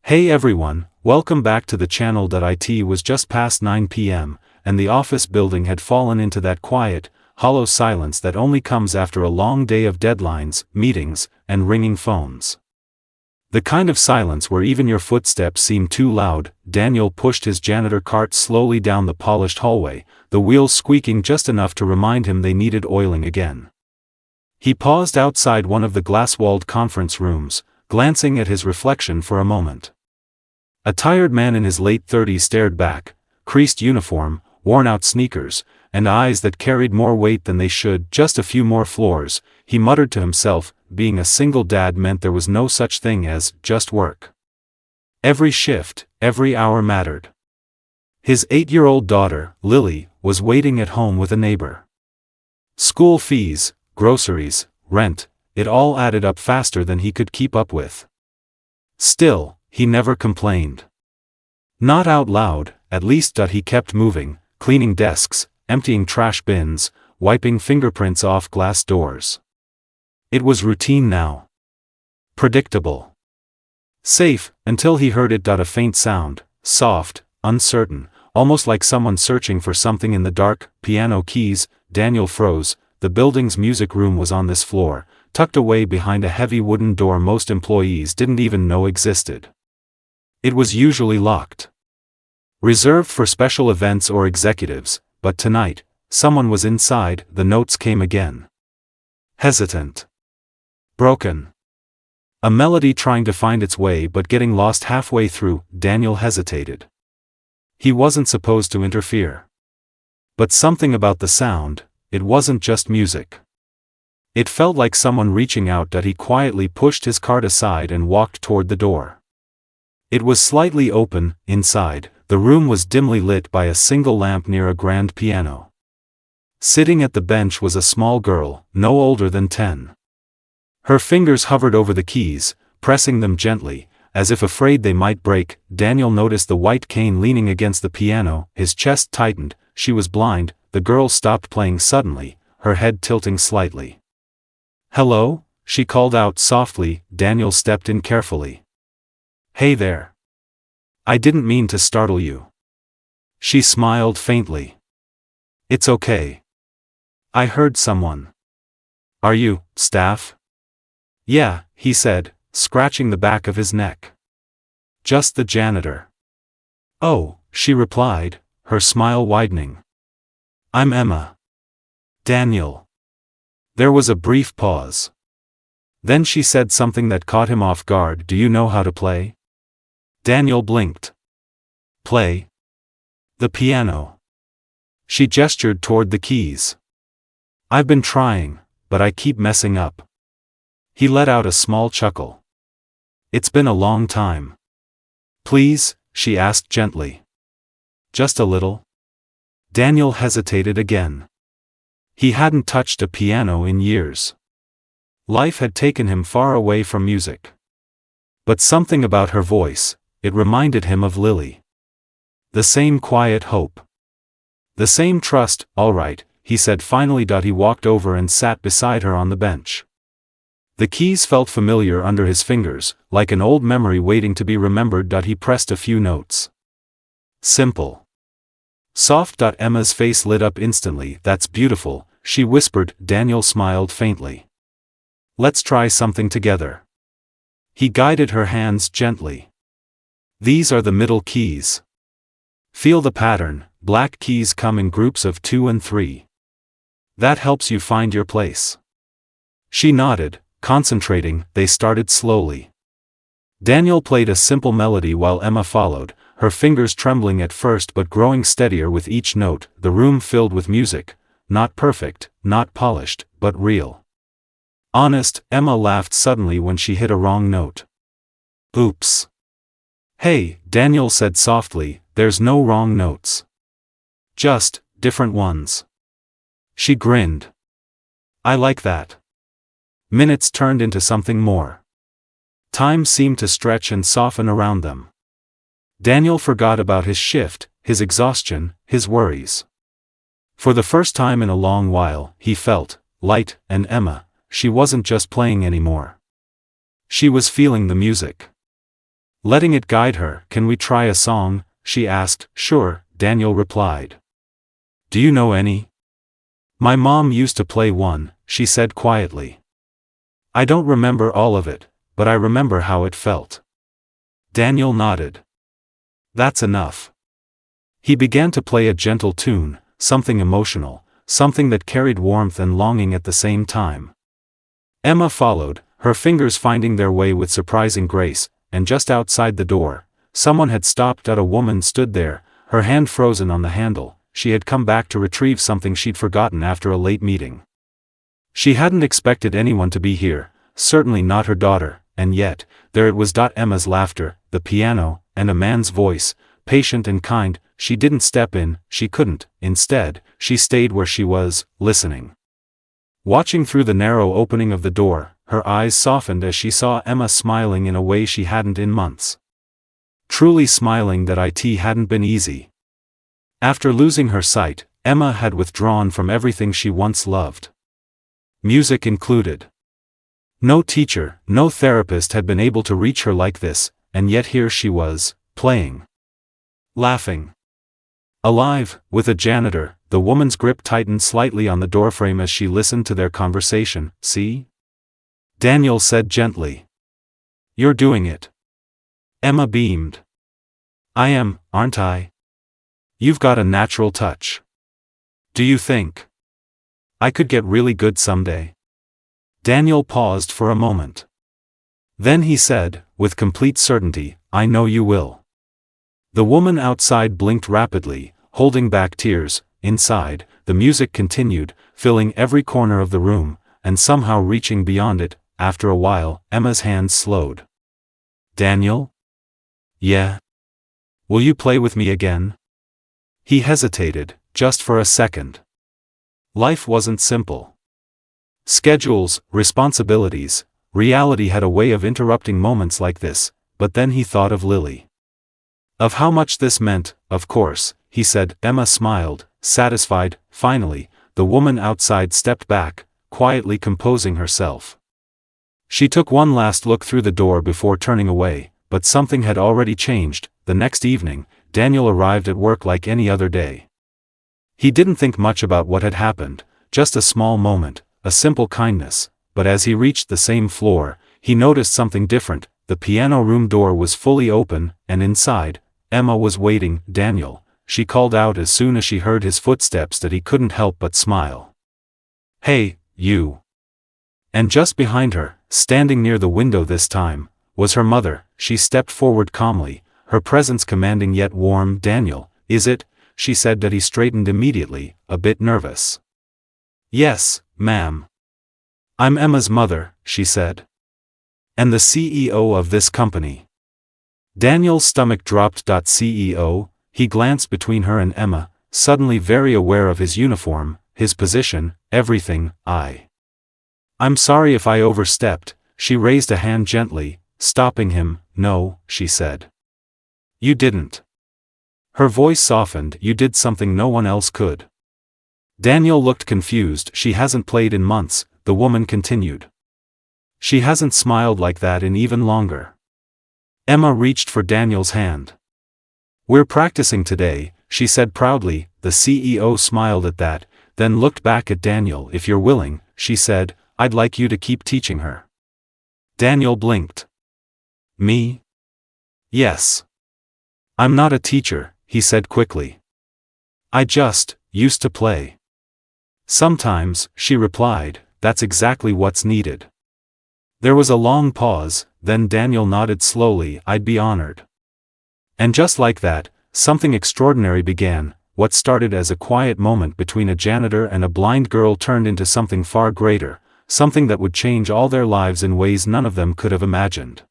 Hey everyone, welcome back to the channel. It was just past 9 p.m., and the office building had fallen into that quiet, hollow silence that only comes after a long day of deadlines, meetings, and ringing phones. The kind of silence where even your footsteps seem too loud. Daniel pushed his janitor cart slowly down the polished hallway, the wheels squeaking just enough to remind him they needed oiling again. He paused outside one of the glass-walled conference rooms, glancing at his reflection for a moment. A tired man in his late 30s stared back, creased uniform, worn-out sneakers, and eyes that carried more weight than they should. Just a few more floors, he muttered to himself. Being a single dad meant there was no such thing as just work. Every shift, every hour mattered. His 8-year-old daughter, Lily, was waiting at home with a neighbor. School fees, groceries, rent, it all added up faster than he could keep up with. Still, he never complained. Not out loud, at least. He kept moving, cleaning desks, emptying trash bins, wiping fingerprints off glass doors. It was routine now. Predictable. Safe, until he heard it. A faint sound, soft, uncertain, almost like someone searching for something in the dark. Piano keys. Daniel froze. The building's music room was on this floor, tucked away behind a heavy wooden door most employees didn't even know existed. It was usually locked. Reserved for special events or executives, but tonight, someone was inside. The notes came again. Hesitant. Broken. A melody trying to find its way but getting lost halfway through. Daniel hesitated. He wasn't supposed to interfere. But something about the sound, it wasn't just music. It felt like someone reaching out. He quietly pushed his cart aside and walked toward the door. It was slightly open. Inside, the room was dimly lit by a single lamp near a grand piano. Sitting at the bench was a small girl, no older than 10. Her fingers hovered over the keys, pressing them gently, as if afraid they might break. Daniel noticed the white cane leaning against the piano. His chest tightened. She was blind. The girl stopped playing suddenly, her head tilting slightly. "Hello?" she called out softly. Daniel stepped in carefully. "Hey there. I didn't mean to startle you." She smiled faintly. "It's okay. I heard someone." "Are you, staff?" "Yeah," he said, scratching the back of his neck. "Just the janitor." "Oh," she replied, her smile widening. "I'm Emma." "Daniel." There was a brief pause. Then she said something that caught him off guard. "Do you know how to play?" Daniel blinked. "Play?" "The piano." She gestured toward the keys. "I've been trying, but I keep messing up." He let out a small chuckle. "It's been a long time." "Please?" she asked gently. "Just a little?" Daniel hesitated again. He hadn't touched a piano in years. Life had taken him far away from music. But something about her voice, it reminded him of Lily. The same quiet hope. The same trust. "All right," he said finally. He walked over and sat beside her on the bench. The keys felt familiar under his fingers, like an old memory waiting to be remembered. He pressed a few notes. Simple. Soft. Emma's face lit up instantly. "That's beautiful," she whispered. Daniel smiled faintly. "Let's try something together." He guided her hands gently. "These are the middle keys. Feel the pattern. Black keys come in groups of 2 and 3. That helps you find your place." She nodded, concentrating. They started slowly. Daniel played a simple melody while Emma followed, her fingers trembling at first but growing steadier with each note. The room filled with music, not perfect, not polished, but real. Honest. Emma laughed suddenly when she hit a wrong note. "Oops." "Hey," Daniel said softly, "there's no wrong notes. Just different ones." She grinned. "I like that." Minutes turned into something more. Time seemed to stretch and soften around them. Daniel forgot about his shift, his exhaustion, his worries. For the first time in a long while, he felt light. And Emma, she wasn't just playing anymore. She was feeling the music. Letting it guide her. Can we try a song? She asked. Sure, Daniel replied. Do you know any? My mom used to play one, she said quietly. I don't remember all of it, but I remember how it felt. Daniel nodded. That's enough. He began to play a gentle tune, something emotional, something that carried warmth and longing at the same time. Emma followed, her fingers finding their way with surprising grace, and just outside the door, someone had stopped. A woman stood there, her hand frozen on the handle. She had come back to retrieve something she'd forgotten after a late meeting. She hadn't expected anyone to be here, certainly not her daughter, and yet, there it was. Emma's laughter, the piano, and a man's voice, patient and kind. She didn't step in, she couldn't. Instead, she stayed where she was, listening. Watching through the narrow opening of the door, her eyes softened as she saw Emma smiling in a way she hadn't in months. Truly smiling. That it hadn't been easy. After losing her sight, Emma had withdrawn from everything she once loved. Music included. No teacher, no therapist had been able to reach her like this, and yet here she was, playing. Laughing. Alive. With a janitor, the woman's grip tightened slightly on the doorframe as she listened to their conversation. See? Daniel said gently. You're doing it. Emma beamed. I am, aren't I? You've got a natural touch. Do you think I could get really good someday? Daniel paused for a moment. Then he said, with complete certainty, I know you will. The woman outside blinked rapidly, holding back tears. Inside, the music continued, filling every corner of the room, and somehow reaching beyond it. After a while, Emma's hands slowed. Daniel? Yeah? Will you play with me again? He hesitated, just for a second. Life wasn't simple. Schedules, responsibilities, reality had a way of interrupting moments like this, but then he thought of Lily. Of how much this meant. Of course, he said. Emma smiled, satisfied. Finally, the woman outside stepped back, quietly composing herself. She took one last look through the door before turning away, but something had already changed. The next evening, Daniel arrived at work like any other day. He didn't think much about what had happened, just a small moment, a simple kindness, but as he reached the same floor, he noticed something different. The piano room door was fully open, and inside, Emma was waiting. Daniel, she called out as soon as she heard his footsteps. That he couldn't help but smile. Hey, you. And just behind her, standing near the window this time, was her mother. She stepped forward calmly, her presence commanding yet warm. Daniel, is it? She said. That he straightened immediately, a bit nervous. Yes, ma'am. I'm Emma's mother, she said. And the CEO of this company. Daniel's stomach dropped. CEO, he glanced between her and Emma, suddenly very aware of his uniform, his position, everything. I'm sorry if I overstepped. She raised a hand gently, stopping him. No, she said. You didn't. Her voice softened. You did something no one else could. Daniel looked confused. She hasn't played in months, the woman continued. She hasn't smiled like that in even longer. Emma reached for Daniel's hand. We're practicing today, she said proudly. The CEO smiled at that, then looked back at Daniel. If you're willing, she said, I'd like you to keep teaching her. Daniel blinked. Me? Yes. I'm not a teacher, he said quickly. I just used to play. Sometimes, she replied. That's exactly what's needed. There was a long pause, then Daniel nodded slowly. I'd be honored. And just like that, something extraordinary began. What started as a quiet moment between a janitor and a blind girl turned into something far greater, something that would change all their lives in ways none of them could have imagined.